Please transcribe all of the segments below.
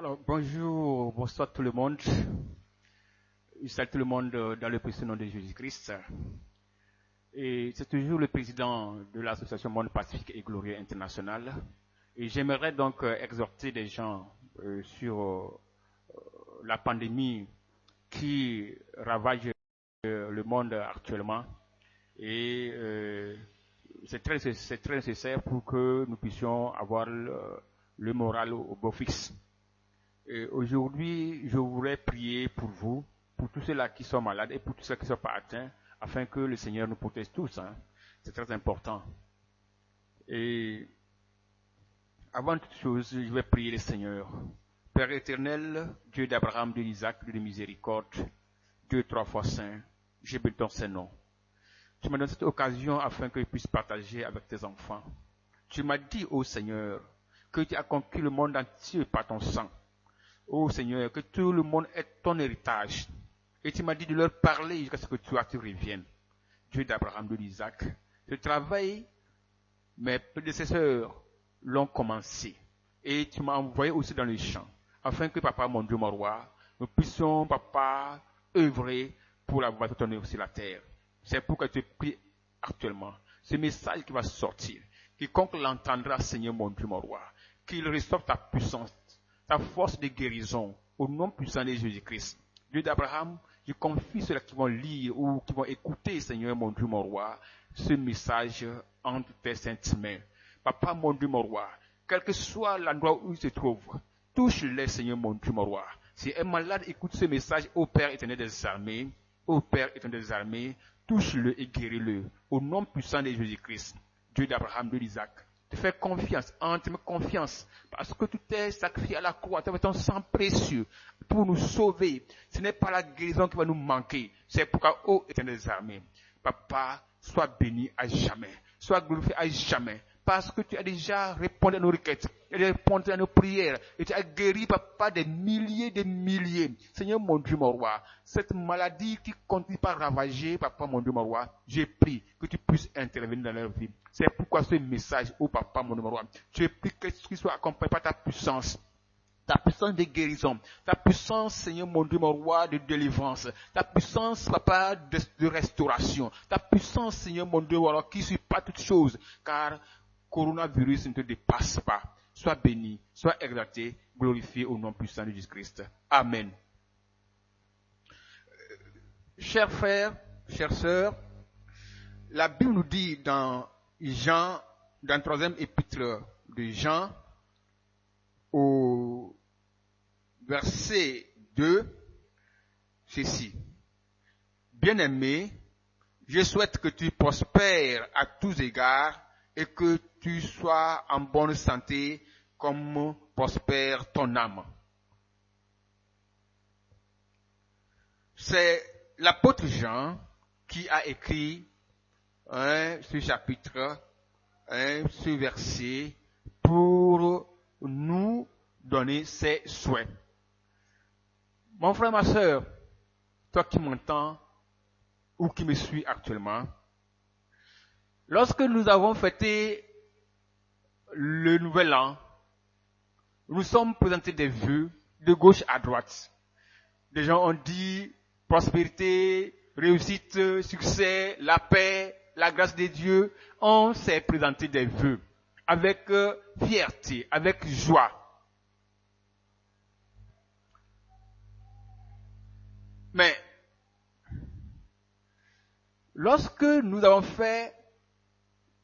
Alors, bonjour, bonsoir tout le monde. Je salue tout le monde dans le précieux nom de Jésus-Christ. Et c'est toujours le président de l'association Monde Pacifique et Glorieux International. Et j'aimerais donc exhorter des gens sur la pandémie qui ravage le monde actuellement. Et c'est très nécessaire pour que nous puissions avoir le moral au beau fixe. Et aujourd'hui, je voudrais prier pour vous, pour tous ceux-là qui sont malades et pour tous ceux qui ne sont pas atteints, afin que le Seigneur nous protège tous. C'est très important. Et avant toute chose, je vais prier le Seigneur. Père éternel, Dieu d'Abraham, Dieu d'Isaac, Dieu de miséricorde, Dieu 3 fois saint, je bénis ton Saint-Nom. Tu m'as donné cette occasion afin que je puisse partager avec tes enfants. Tu m'as dit, ô Seigneur, que tu as conquis le monde entier par ton sang. Ô Seigneur, que tout le monde est ton héritage. Et tu m'as dit de leur parler jusqu'à ce que toi tu reviennes. Dieu d'Abraham, Dieu d'Isaac. Ce travail, mes prédécesseurs l'ont commencé. Et tu m'as envoyé aussi dans les champs, afin que, papa, mon Dieu, mon roi, nous puissions, papa, œuvrer pour la voie de ton œuvre sur la terre. C'est pourquoi je te prie actuellement. Ce message qui va sortir, quiconque l'entendra, Seigneur, mon Dieu, mon roi, qu'il reçoive ta puissance, ta force de guérison, au nom puissant de Jésus-Christ. Dieu d'Abraham, je confie ceux qui vont lire ou qui vont écouter, Seigneur, mon Dieu, mon roi, ce message entre tes saintes mains. Papa, mon Dieu, mon roi, quel que soit l'endroit où il se trouve, touche-les, Seigneur, mon Dieu, mon roi. Si un malade écoute ce message, ô Père éternel des armées, ô Père éternel des armées, touche-le et guéris-le, au nom puissant de Jésus-Christ, Dieu d'Abraham, Dieu d'Isaac. Te fais confiance, entièrement confiance, parce que tout est sacrifié à la croix, tu as ton sang précieux pour nous sauver. Ce n'est pas la guérison qui va nous manquer, c'est pourquoi, ô éternel des armées, Papa, sois béni à jamais, sois glorifié à jamais, parce que tu as déjà répondu à nos requêtes, tu as déjà répondu à nos prières, et tu as guéri, papa, des milliers. Seigneur, mon Dieu, mon roi, cette maladie qui continue par ravager, papa, mon Dieu, mon roi, j'ai pris que tu puisses intervenir dans leur vie. C'est pourquoi ce message, oh papa, mon Dieu, mon roi, j'ai pris que ce soit accompagné par ta puissance de guérison, ta puissance, Seigneur, mon Dieu, mon roi, de délivrance, ta puissance, papa, de restauration, ta puissance, Seigneur, mon Dieu, mon roi, qui suit pas toutes choses, car coronavirus ne te dépasse pas. Sois béni, sois exalté, glorifié au nom puissant de Jésus-Christ. Amen. Chers frères, chères sœurs, la Bible nous dit dans Jean, dans le 3e épître de Jean, au verset 2, ceci. Bien-aimé, je souhaite que tu prospères à tous égards et que tu sois en bonne santé comme prospère ton âme. C'est l'apôtre Jean qui a écrit ce chapitre, ce verset, pour nous donner ses souhaits. Mon frère, ma sœur, toi qui m'entends ou qui me suis actuellement, lorsque nous avons fêté le nouvel an, nous sommes présentés des vœux de gauche à droite. Des gens ont dit prospérité, réussite, succès, la paix, la grâce de Dieu. On s'est présenté des vœux avec fierté, avec joie. Mais lorsque nous avons fait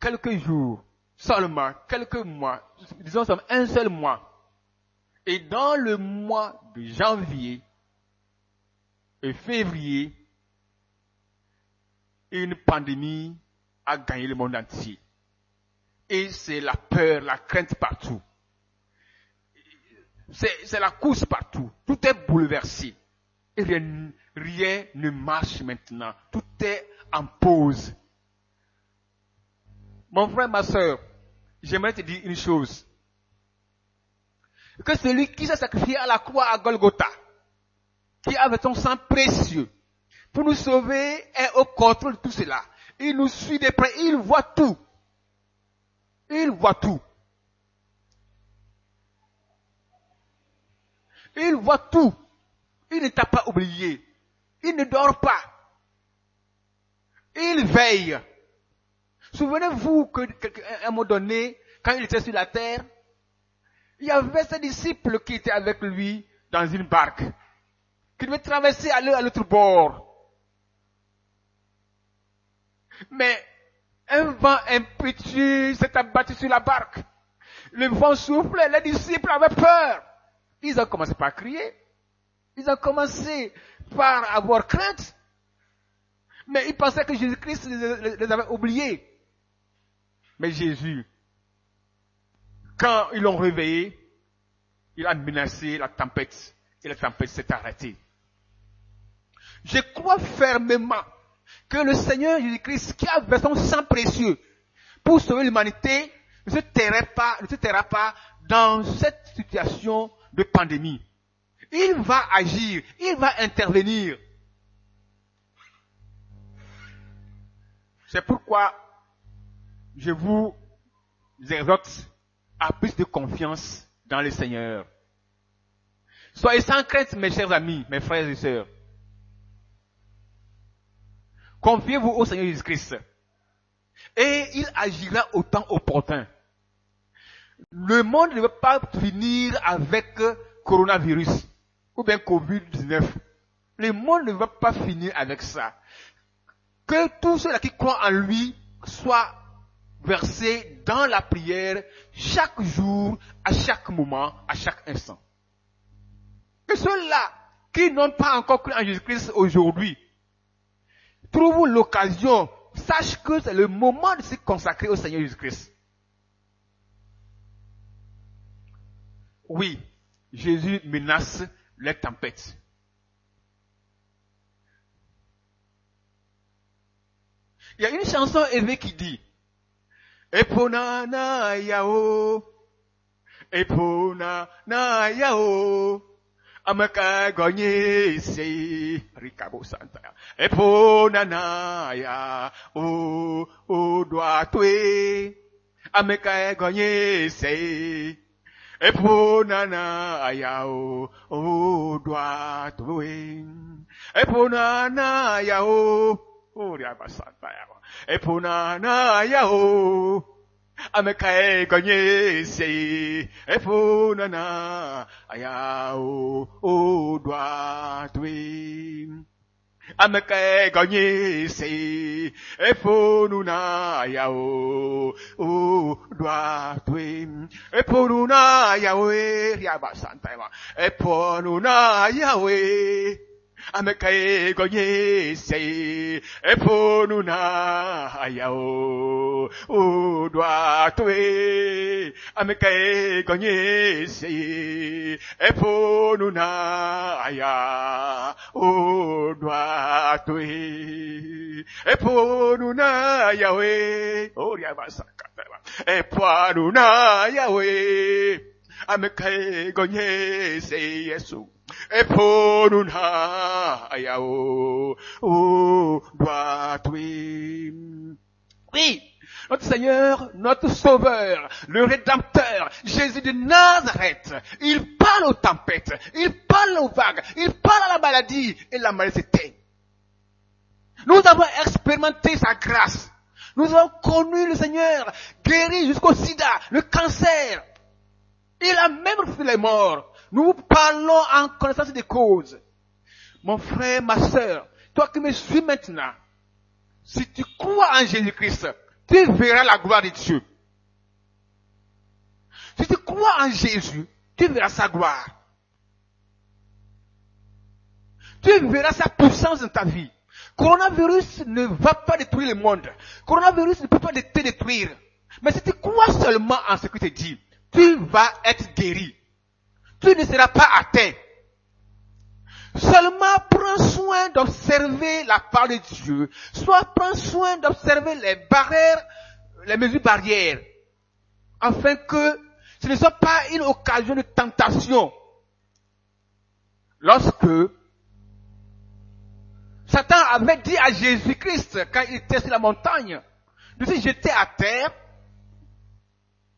quelques jours, seulement quelques mois, disons un seul mois, et dans le mois de janvier et février, une pandémie a gagné le monde entier. Et c'est la peur, la crainte partout. C'est la course partout. Tout est bouleversé. Et rien ne marche maintenant. Tout est en pause. Mon frère, ma soeur, j'aimerais te dire une chose. Que celui qui s'est sacrifié à la croix à Golgotha, qui avait son sang précieux, pour nous sauver, est au contrôle de tout cela. Il nous suit de près, il voit tout. Il voit tout. Il voit tout. Il ne t'a pas oublié. Il ne dort pas. Il veille. Souvenez-vous qu'à un moment donné, quand il était sur la terre, il y avait ses disciples qui étaient avec lui dans une barque, qui devaient traverser à l'autre bord. Mais un vent impétueux s'est abattu sur la barque. Le vent soufflait, les disciples avaient peur. Ils ont commencé par crier. Ils ont commencé par avoir crainte. Mais ils pensaient que Jésus-Christ les avait oubliés. Mais Jésus, quand ils l'ont réveillé, il a menacé la tempête. Et la tempête s'est arrêtée. Je crois fermement que le Seigneur Jésus-Christ, qui a versé son sang précieux pour sauver l'humanité, ne se taira pas dans cette situation de pandémie. Il va agir, il va intervenir. C'est pourquoi je vous exhorte à plus de confiance dans le Seigneur. Soyez sans crainte, mes chers amis, mes frères et sœurs. Confiez-vous au Seigneur Jésus-Christ. Et il agira au temps opportun. Le monde ne veut pas finir avec coronavirus ou bien Covid-19. Le monde ne veut pas finir avec ça. Que tous ceux-là qui croient en lui soient versés dans la prière chaque jour, à chaque moment, à chaque instant. Que ceux-là qui n'ont pas encore cru en Jésus-Christ aujourd'hui trouvent l'occasion, sachent que c'est le moment de se consacrer au Seigneur Jésus-Christ. Oui, Jésus menace les tempêtes. Il y a une chanson élevée qui dit Epona na yao, Epona na yao, Amaka gonye se Rikabo Santa. Epona na ya o doa tue, Amaka gonye se. Epona na ya o doa tue, Epona na ya o Epona na yao, amekae gonye se. Epona na yao, o doa tue. Amekae gonye se. Eponu na yao, o doa tue. Eponu na yawe, riaba santa ema. Eponu na yawe. Amekae gonye se, eponu na ayao, o doa tue. Amekae gonye se, eponu na aya, o doa tue. Eponu na yawe, o riabasa kataba. Eponu na yawe, amekae gonye se Yesu. Eponuna ayao o doa tue. Oui, notre Seigneur, notre Sauveur, le Rédempteur, Jésus de Nazareth, il parle aux tempêtes, il parle aux vagues, il parle à la maladie et la maladie s'éteint. Nous avons expérimenté sa grâce. Nous avons connu le Seigneur guéri jusqu'au sida, le cancer. Il a même refusé les morts. Nous parlons en connaissance des causes. Mon frère, ma sœur, toi qui me suis maintenant, si tu crois en Jésus-Christ, tu verras la gloire de Dieu. Si tu crois en Jésus, tu verras sa gloire. Tu verras sa puissance dans ta vie. Coronavirus ne va pas détruire le monde. Coronavirus ne peut pas te détruire. Mais si tu crois seulement en ce que tu dis, tu vas être guéri. Tu ne seras pas atteint. Seulement prends soin d'observer la parole de Dieu. Soit prends soin d'observer les barrières, les mesures barrières. Afin que ce ne soit pas une occasion de tentation. Lorsque Satan avait dit à Jésus-Christ, quand il était sur la montagne, de se jeter à terre,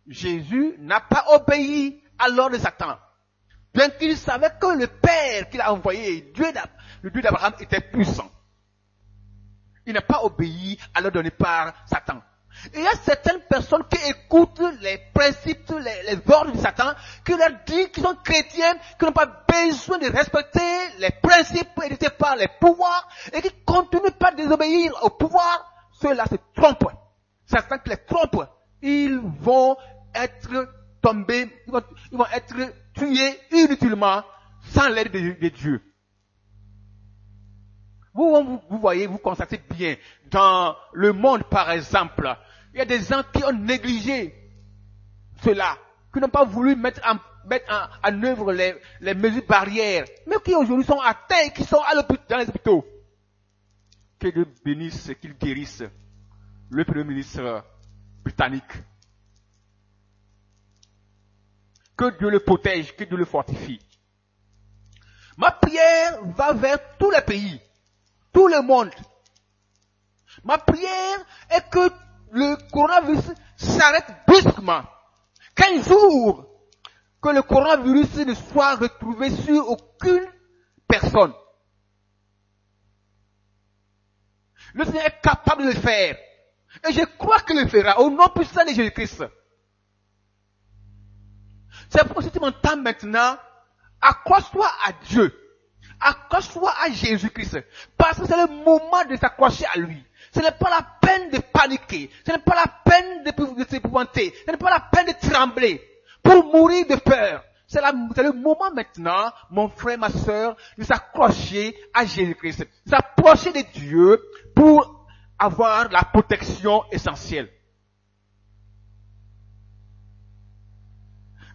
Jésus n'a pas obéi à l'ordre de Satan. Bien qu'il savait que le Père qu'il a envoyé, le Dieu d'Abraham, était puissant. Il n'a pas obéi à l'ordre donné par Satan. Et il y a certaines personnes qui écoutent les principes, les ordres de Satan, qui leur disent qu'ils sont chrétiens, qui n'ont pas besoin de respecter les principes édités par les pouvoirs, et qui continuent pas à désobéir au pouvoir. Ceux-là se trompent. Certains qui les trompent, ils vont être tombés, ils vont être tués inutilement, sans l'aide de Dieu. Vous voyez, vous constatez bien, dans le monde par exemple, il y a des gens qui ont négligé cela, qui n'ont pas voulu mettre en œuvre les mesures barrières, mais qui aujourd'hui sont atteints, qui sont dans les hôpitaux. Que Dieu bénisse, qu'il guérisse le Premier ministre britannique. Que Dieu le protège, que Dieu le fortifie. Ma prière va vers tous les pays. Tout le monde. Ma prière est que le coronavirus s'arrête brusquement. Qu'un jour, que le coronavirus ne soit retrouvé sur aucune personne. Le Seigneur est capable de le faire. Et je crois qu'il le fera au nom puissant de Jésus-Christ. C'est pourquoi si tu m'entends maintenant, accroche-toi à Dieu. Accroche-toi à Jésus-Christ. Parce que c'est le moment de s'accrocher à lui. Ce n'est pas la peine de paniquer. Ce n'est pas la peine de s'épouvanter. Ce n'est pas la peine de trembler. Pour mourir de peur. C'est le moment maintenant, mon frère, ma soeur, de s'accrocher à Jésus-Christ. De s'approcher de Dieu pour avoir la protection essentielle.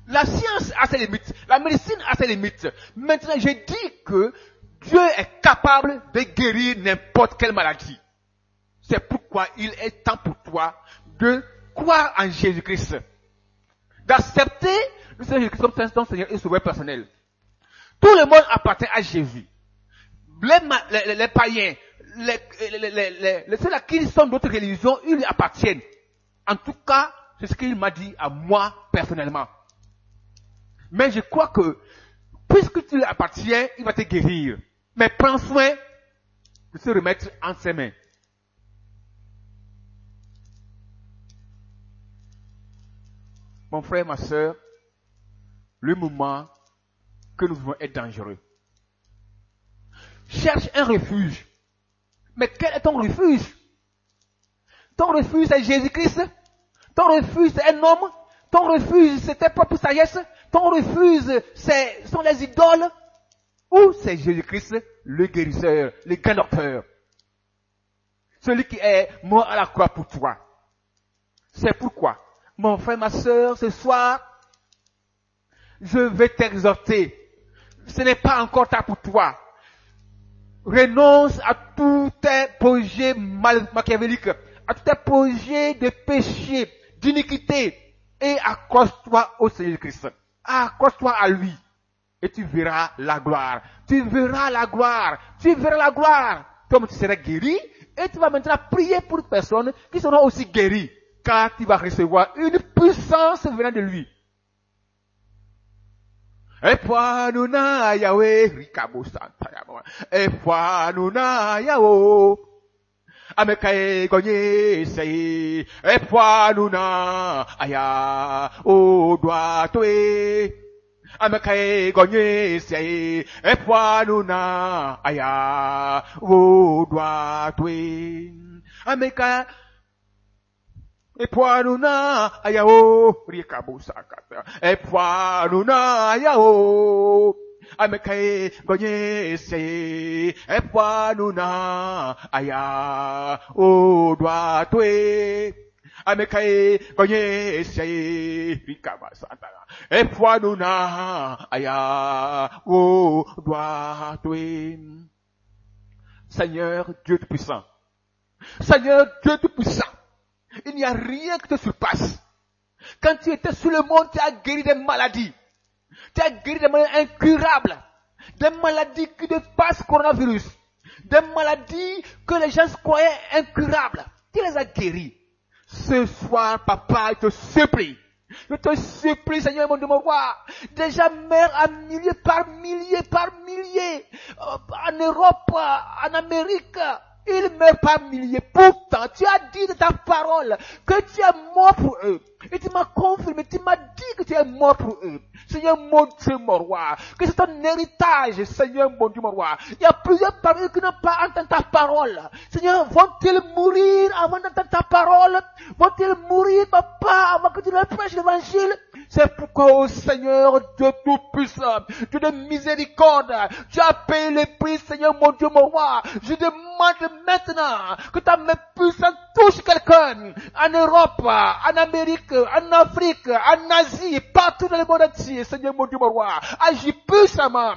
La science a ses limites, la médecine a ses limites. Maintenant, je dis que Dieu est capable de guérir n'importe quelle maladie. C'est pourquoi il est temps pour toi de croire en Jésus-Christ. D'accepter le Seigneur Jésus-Christ comme ton Seigneur et Sauveur personnel. Tout le monde appartient à Jésus. Les païens, ceux-là qui sont d'autres religions, ils lui appartiennent. En tout cas, c'est ce qu'il m'a dit à moi personnellement. Mais je crois que, puisque tu lui appartiens, il va te guérir. Mais prends soin de se remettre en ses mains. Mon frère, ma soeur, le moment que nous vivons est dangereux. Cherche un refuge. Mais quel est ton refuge? Ton refuge, c'est Jésus-Christ. Ton refuge, c'est un homme. Ton refuge, c'est ta propre sagesse. Ton refuge, sont les idoles. Ou c'est Jésus-Christ, le guérisseur, le grand docteur. Celui qui est mort à la croix pour toi. C'est pourquoi, mon frère, ma soeur, ce soir, je vais t'exhorter. Ce n'est pas encore tard pour toi. Renonce à tous tes projets machiavéliques, à tous tes projets de péché, d'iniquité, et accroche-toi au Seigneur Christ. Accroche-toi à lui. Et tu verras la gloire. Tu verras la gloire. Tu verras la gloire. Comme tu seras guéri, et tu vas maintenant prier pour des personnes qui seront aussi guéries. Car tu vas recevoir une puissance venant de lui. Efwanuna Yahweh, Rikabo Santa Yahweh. Efwanuna Yahweh. Amekae gonye sei. Efwanuna aya o doa toe. Amekae gonye sei. Efwanuna aya o doa toe. Amekae Epwanuna ayao rikabo sakata. Epwanuna ayao amekae gonye se. Epwanuna aya o doa tue. Amekae gonye se rikaba sakata. Epwanuna aya o doa tue. Seigneur Dieu Tout-Puissant. Seigneur Dieu Tout-Puissant. Il n'y a rien qui te surpasse. Quand tu étais sur le monde, tu as guéri des maladies. Tu as guéri des maladies incurables. Des maladies qui dépassent le coronavirus. Des maladies que les gens croyaient incurables. Tu les as guéries. Ce soir, papa, je te supplie. Je te supplie, Seigneur, mon Dieu, mon roi. Déjà meurt à milliers par milliers par milliers. En Europe, en Amérique. Ils meurent par milliers. Pourtant, tu as dit de ta parole que tu es mort pour eux. Et tu m'as confirmé, tu m'as dit que tu es mort pour eux. Seigneur mon Dieu, mon roi, que c'est ton héritage, Seigneur mon Dieu, mon roi. Il y a plusieurs parmi eux qui n'ont pas entendu ta parole. Seigneur, vont-ils mourir avant d'entendre ta parole? Vont-ils mourir, papa, avant que tu leur prêches l'évangile? C'est pourquoi, oh Seigneur, Dieu tout-puissant, Dieu de miséricorde, tu as payé le prix, Seigneur mon Dieu, mon roi. Je demande maintenant que ta main puissante touche quelqu'un en Europe, en Amérique, en Afrique, en Asie, partout dans le monde entier, Seigneur mon Dieu, mon roi. Agis puissamment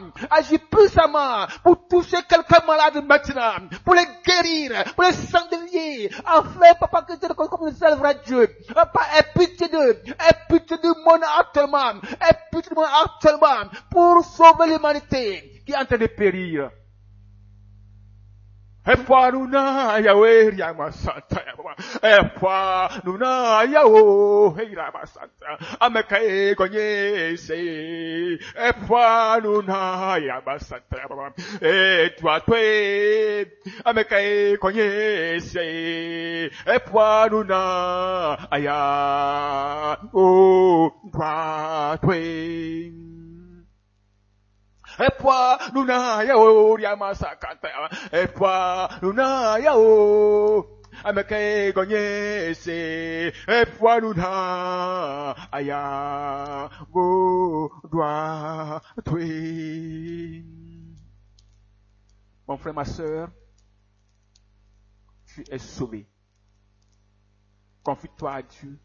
pour toucher quelqu'un malade maintenant, pour les guérir, pour les sanctifier, afin, papa, que tu comme le seul vrai Dieu. Papa, aie pitié de mon actuellement, pour sauver l'humanité qui est en train de périr. Efanuna Yahweh Yamasanta Efanuna Yahweh Yamasanta Amekae Konyese Efanuna Yamasanta Etwa Twe Amekae Konyese Efanuna Aya O Twa Twe Epoa luna yao riamasakata epoa luna yao ameke gonyese epoa luna aya go doa tui. Mon frère, ma soeur, tu es sauvé. Confie-toi à Dieu.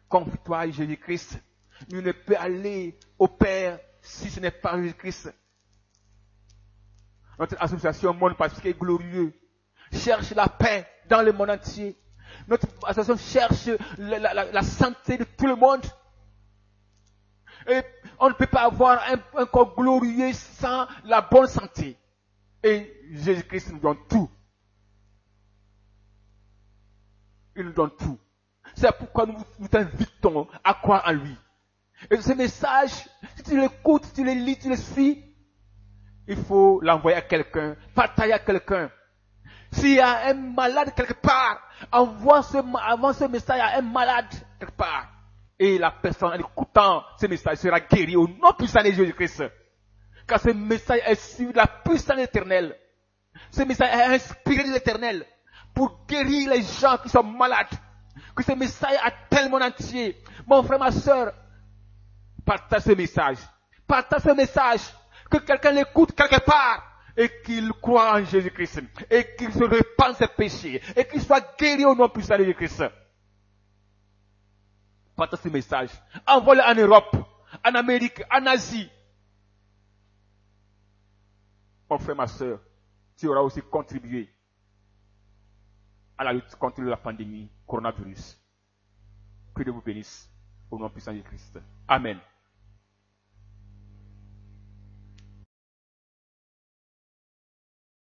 Confie-toi à Jésus-Christ. Nul ne peut aller au Père si ce n'est pas Jésus-Christ. Notre association Monde Pacifique est glorieux. Cherche la paix dans le monde entier. Notre association cherche la santé de tout le monde. Et on ne peut pas avoir un corps glorieux sans la bonne santé. Et Jésus-Christ nous donne tout. Il nous donne tout. C'est pourquoi nous t'invitons à croire en lui. Et ce message, si tu l'écoutes, si tu le lis, tu le suis, il faut l'envoyer à quelqu'un, partager à quelqu'un. S'il y a un malade quelque part, envoie ce message à un malade quelque part. Et la personne, en écoutant ce message, sera guérie au nom puissant de Jésus-Christ. Car ce message est sur la puissance de l'Éternel. Ce message est inspiré de l'Éternel pour guérir les gens qui sont malades. Que ce message atteigne le monde entier. Mon frère, ma soeur, partage ce message. Partage ce message. Que quelqu'un l'écoute quelque part. Et qu'il croit en Jésus-Christ. Et qu'il se repente ses péchés. Et qu'il soit guéri au nom puissant de Jésus-Christ. Partage ce message. Envoie-le en Europe. En Amérique. En Asie. Mon frère, ma soeur. Tu auras aussi contribué à la lutte contre la pandémie coronavirus. Que Dieu vous bénisse. Au nom puissant de Jésus-Christ. Amen.